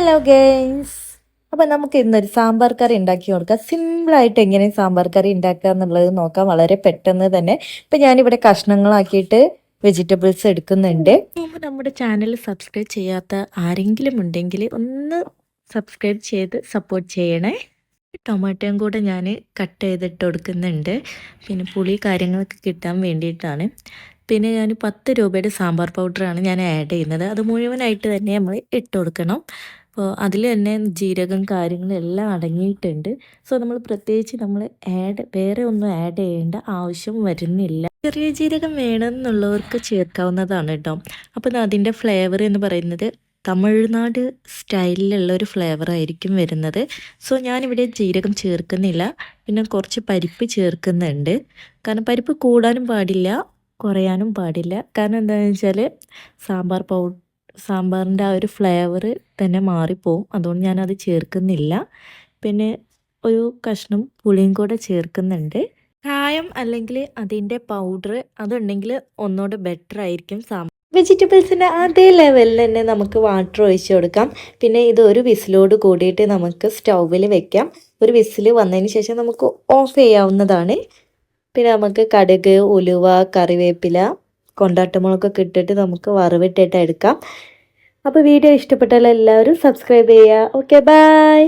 Hello guys, അപ്പം നമുക്ക് ഇന്നൊരു സാമ്പാർ കറി ഉണ്ടാക്കി കൊടുക്കാം. സിമ്പിളായിട്ട് എങ്ങനെ സാമ്പാർ കറി ഉണ്ടാക്കുക എന്നുള്ളത് നോക്കാം, വളരെ പെട്ടെന്ന് തന്നെ. ഇപ്പം ഞാനിവിടെ കഷ്ണങ്ങളാക്കിയിട്ട് വെജിറ്റബിൾസ് എടുക്കുന്നുണ്ട്. നമ്മുടെ ചാനൽ സബ്സ്ക്രൈബ് ചെയ്യാത്ത ആരെങ്കിലും ഉണ്ടെങ്കിൽ ഒന്ന് സബ്സ്ക്രൈബ് ചെയ്ത് സപ്പോർട്ട് ചെയ്യണേ. ടൊമാറ്റോയും കൂടെ ഞാൻ കട്ട് ചെയ്തിട്ട് കൊടുക്കുന്നുണ്ട്, പിന്നെ പുളി കാര്യങ്ങളൊക്കെ കിട്ടാൻ വേണ്ടിയിട്ടാണ്. പിന്നെ ഞാൻ 10 രൂപയുടെ സാമ്പാർ പൗഡറാണ് ഞാൻ ആഡ് ചെയ്യുന്നത്. അത് മുഴുവനായിട്ട് തന്നെ നമ്മൾ ഇട്ട് കൊടുക്കണം. അപ്പോൾ അതിൽ തന്നെ ജീരകം കാര്യങ്ങളും എല്ലാം അടങ്ങിയിട്ടുണ്ട്. സോ നമ്മൾ പ്രത്യേകിച്ച് വേറെ ഒന്നും ആഡ് ചെയ്യേണ്ട ആവശ്യം വരുന്നില്ല. ചെറിയ ജീരകം വേണമെന്നുള്ളവർക്ക് ചേർക്കാവുന്നതാണ് കേട്ടോ. അപ്പോൾ അതിൻ്റെ ഫ്ലേവർ എന്ന് പറയുന്നത് തമിഴ്നാട് സ്റ്റൈലിലുള്ള ഒരു ഫ്ലേവർ ആയിരിക്കും വരുന്നത്. സോ ഞാനിവിടെ ജീരകം ചേർക്കുന്നില്ല, പിന്നെ കുറച്ച് പരിപ്പ് ചേർക്കുന്നുണ്ട്. കാരണം പരിപ്പ് കൂടാനും പാടില്ല, കുറയാനും പാടില്ല. കാരണം എന്താണെന്ന് വെച്ചാൽ സാമ്പാറിൻ്റെ ആ ഒരു ഫ്ലേവർ തന്നെ മാറിപ്പോവും. അതുകൊണ്ട് ഞാനത് ചേർക്കുന്നില്ല. പിന്നെ ഒരു കഷ്ണം പുളിയും കൂടെ ചേർക്കുന്നുണ്ട്. കായം അല്ലെങ്കിൽ അതിൻ്റെ പൗഡർ അതുണ്ടെങ്കിൽ ഒന്നുകൂടെ ബെറ്റർ ആയിരിക്കും. വെജിറ്റബിൾസിൻ്റെ അതേ ലെവലിൽ തന്നെ നമുക്ക് വാട്ടർ ഒഴിച്ച് കൊടുക്കാം. പിന്നെ ഇത് ഒരു വിസിലോട് കൂടിയിട്ട് നമുക്ക് സ്റ്റൗവിൽ വെക്കാം. ഒരു വിസിൽ വന്നതിന് ശേഷം നമുക്ക് ഓഫ് ചെയ്യാവുന്നതാണ്. പിന്നെ നമുക്ക് കടുക്, ഉലുവ, കറിവേപ്പില, കൊണ്ടാട്ടമുളകൊക്കെ ഇട്ടിട്ട് നമുക്ക് വറവിട്ടിട്ട് എടുക്കാം. അപ്പോൾ വീഡിയോ ഇഷ്ടപ്പെട്ടാൽ എല്ലാവരും സബ്സ്ക്രൈബ് ചെയ്യുക. Okay, by.